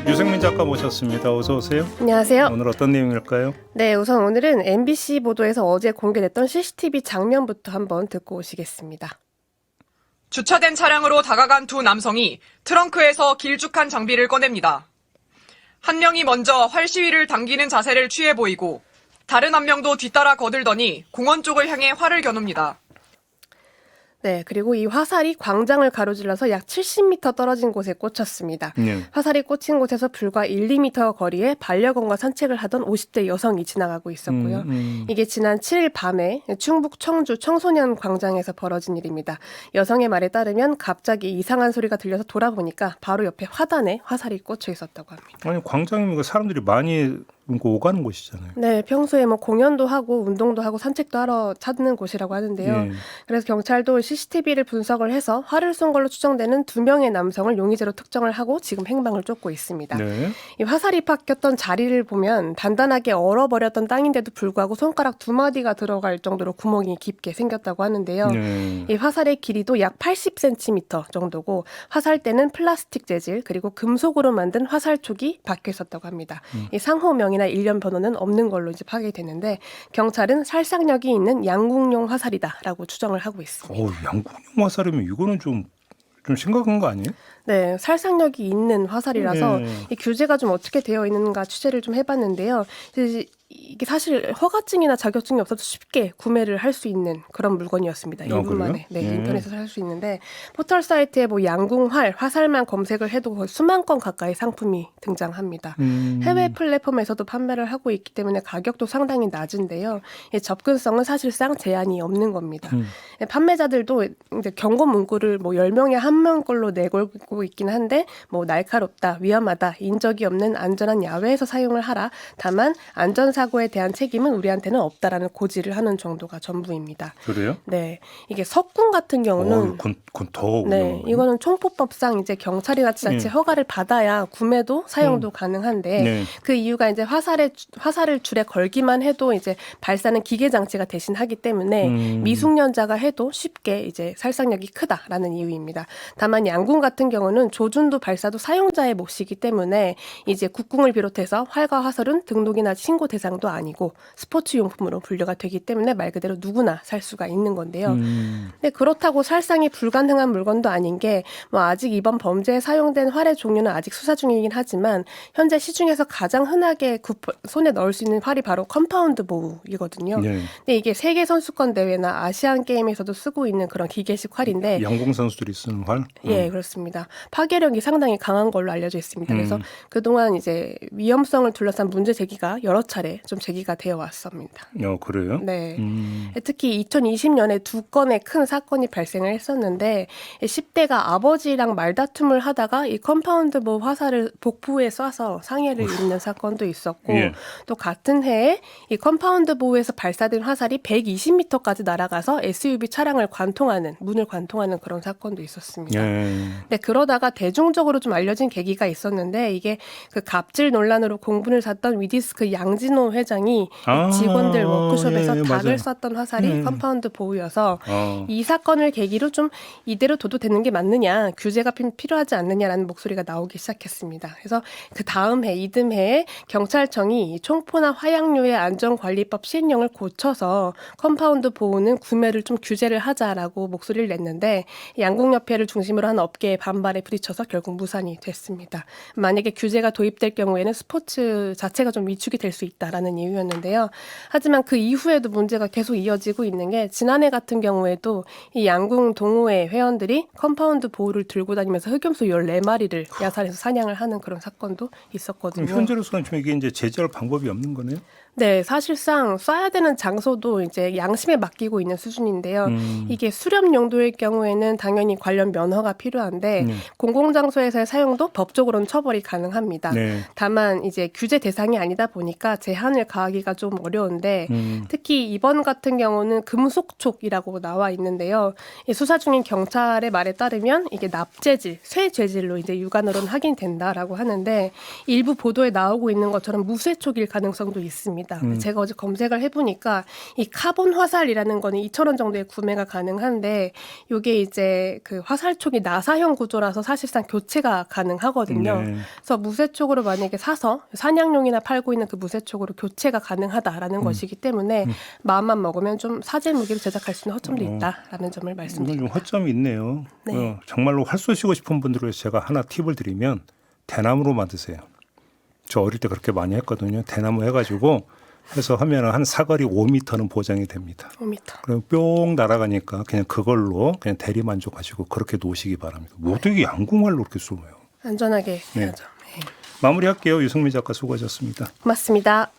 유승민 작가 모셨습니다. 어서 오세요. 안녕하세요. 오늘 어떤 내용일까요? 네, 우선 오늘은 MBC 보도에서 어제 공개됐던 CCTV 장면부터 한번 듣고 오시겠습니다. 주차된 차량으로 다가간 두 남성이 트렁크에서 길쭉한 장비를 꺼냅니다. 한 명이 먼저 활 시위를 당기는 자세를 취해 보이고 다른 한 명도 뒤따라 거들더니 공원 쪽을 향해 활을 겨눕니다. 네, 그리고 이 화살이 광장을 가로질러서 약 70m 떨어진 곳에 꽂혔습니다. 화살이 꽂힌 곳에서 불과 1, 2m 거리에 반려견과 산책을 하던 50대 여성이 지나가고 있었고요. 이게 지난 7일 밤에 충북 청주 청소년 광장에서 벌어진 일입니다. 여성의 말에 따르면 갑자기 이상한 소리가 들려서 돌아보니까 바로 옆에 화단에 화살이 꽂혀 있었다고 합니다. 아니 광장이면 사람들이 많이 오가는 곳이잖아요. 네, 평소에 뭐 공연도 하고 운동도 하고 산책도 하러 찾는 곳이라고 하는데요. 그래서 경찰도 CCTV를 분석을 해서 활을 쏜 걸로 추정되는 2명의 남성을 용의자로 특정을 하고 지금 행방을 쫓고 있습니다. 네. 이 화살이 박혔던 자리를 보면 단단하게 얼어버렸던 땅인데도 불구하고 손가락 2마디가 들어갈 정도로 구멍이 깊게 생겼다고 하는데요. 이 화살의 길이도 약 80cm 정도고 화살대는 플라스틱 재질 그리고 금속으로 만든 화살촉이 박혀 있었다고 합니다. 이 상호명이나 일련 번호는 없는 걸로 이제 파악되는데 경찰은 살상력이 있는 양궁용 화살이다라고 추정을 하고 있습니다. 양궁용 화살이면 이거는 좀 심각한 거 아니에요? 네, 살상력이 있는 화살이라서 이 규제가 좀 어떻게 되어 있는가 취재를 좀 해봤는데요. 이게 사실 허가증이나 자격증이 없어도 쉽게 구매를 할 수 있는 그런 물건이었습니다. 1분 만에. 네, 인터넷에서 살 수 있는데 포털 사이트에 뭐 양궁활, 화살만 검색을 해도 거의 수만 건 가까이 상품이 등장합니다. 해외 플랫폼에서도 판매를 하고 있기 때문에 가격도 상당히 낮은데요. 이 접근성은 사실상 제한이 없는 겁니다. 판매자들도 이제 경고 문구를 뭐 10명에 1명 걸로 내걸고 있긴 한데 뭐 날카롭다, 위험하다, 인적이 없는 안전한 야외에서 사용을 하라. 다만 안전사고에 대한 책임은 우리한테는 없다라는 고지를 하는 정도가 전부입니다. 그래요? 네, 이게 석궁 같은 경우는 그건 더 네, 이거는 총포법상 이제 경찰이나 지자체 허가를 받아야 구매도 사용도 가능한데 그 이유가 이제 화살을 줄에 걸기만 해도 이제 발사는 기계 장치가 대신하기 때문에 미숙련자가 해도 쉽게 이제 살상력이 크다라는 이유입니다. 다만 양궁 같은 경우는 조준도 발사도 사용자의 몫이기 때문에 이제 국궁을 비롯해서 활과 화살은 등록이나 신고 대상도 아니고 스포츠 용품으로 분류가 되기 때문에 말 그대로 누구나 살 수가 있는 건데요. 근데 그렇다고 살상이 불가능한 물건도 아닌 게 뭐 아직 이번 범죄에 사용된 활의 종류는 아직 수사 중이긴 하지만 현재 시중에서 가장 흔하게 손에 넣을 수 있는 활이 바로 컴파운드 보우이거든요. 근데 이게 세계 선수권 대회나 아시안 게임에서도 쓰고 있는 그런 기계식 활인데 양궁 선수들이 쓰는 활? 예, 그렇습니다. 파괴력이 상당히 강한 걸로 알려져 있습니다. 그래서 그동안 이제 위험성을 둘러싼 문제 제기가 여러 차례 좀 제기가 되어 왔습니다. 그래요? 네. 특히 2020년에 2건의 큰 사건이 발생을 했었는데 10대가 아버지랑 말다툼을 하다가 이 컴파운드 보우 화살을 복부에 쏴서 상해를 입는 사건도 있었고 또 같은 해에 이 컴파운드 보우에서 발사된 화살이 120m까지 날아가서 SUV 차량을 문을 관통하는 그런 사건도 있었습니다. 근데 그러다가 대중적으로 좀 알려진 계기가 있었는데 이게 그 갑질 논란으로 공분을 샀던 위디스크 양진호 회장이 직원들 워크숍에서 닭을 쐈던 화살이 컴파운드 보우여서 이 사건을 계기로 좀 이대로 둬도 되는 게 맞느냐, 규제가 필요하지 않느냐라는 목소리가 나오기 시작했습니다. 그래서 그 다음 해, 이듬해에 경찰청이 총포나 화약류의 안전관리법 시행령을 고쳐서 컴파운드 보우는 구매를 좀 규제를 하자라고 목소리를 냈는데 양궁협회를 중심으로 한 업계의 반발에 부딪혀서 결국 무산이 됐습니다. 만약에 규제가 도입될 경우에는 스포츠 자체가 좀 위축이 될 수 있다라는 이유였는데요. 하지만 그 이후에도 문제가 계속 이어지고 있는 게 지난해 같은 경우에도 이 양궁 동호회 회원들이 컴파운드 보우를 들고 다니면서 흑염소 14마리를 야산에서 사냥을 하는 그런 사건도 있었거든요. 현재로서는 좀 이게 이제 제재할 방법이 없는 거네요? 네, 사실상 쏴야 되는 장소도 이제 양심에 맡기고 있는 수준인데요. 이게 수렵 용도일 경우에는 당연히 관련 면허가 필요한데 공공장소에서의 사용도 법적으로는 처벌이 가능합니다. 다만 이제 규제 대상이 아니다 보니까 제한을 가하기가 좀 어려운데 특히 이번 같은 경우는 금속촉이라고 나와 있는데요. 이 수사 중인 경찰의 말에 따르면 이게 납재질, 쇠재질로 이제 육안으로는 확인된다라고 하는데 일부 보도에 나오고 있는 것처럼 무쇠촉일 가능성도 있습니다. 제가 어제 검색을 해보니까 이 카본 화살이라는 거는 2,000원 정도에 구매가 가능한데 이게 이제 그 화살촉이 나사형 구조라서 나서 사실상 교체가 가능하거든요. 네. 그래서 무쇠촉으로 만약에 사서 사냥용이나 팔고 있는 그 무쇠촉으로 교체가 가능하다라는 것이기 때문에 마음만 먹으면 좀 사제 무기를 제작할 수 있는 허점도 있다라는 점을 이건 말씀드립니다. 좀 허점이 있네요. 네. 정말로 활 쏘시고 싶은 분들을 위해서 제가 하나 팁을 드리면 대나무로 만드세요. 저 어릴 때 그렇게 많이 했거든요. 대나무 해가지고 해서 하면 한 사거리 5m는 보장이 됩니다. 5m. 그럼 뿅 날아가니까 그냥 그걸로 그냥 대리 만족하시고 그렇게 놓으시기 바랍니다. 뭐 어떻게 양궁활로 그렇게 쏘요? 안전하게 네. 해야죠. 네. 마무리할게요. 유승민 작가 수고하셨습니다. 고맙습니다.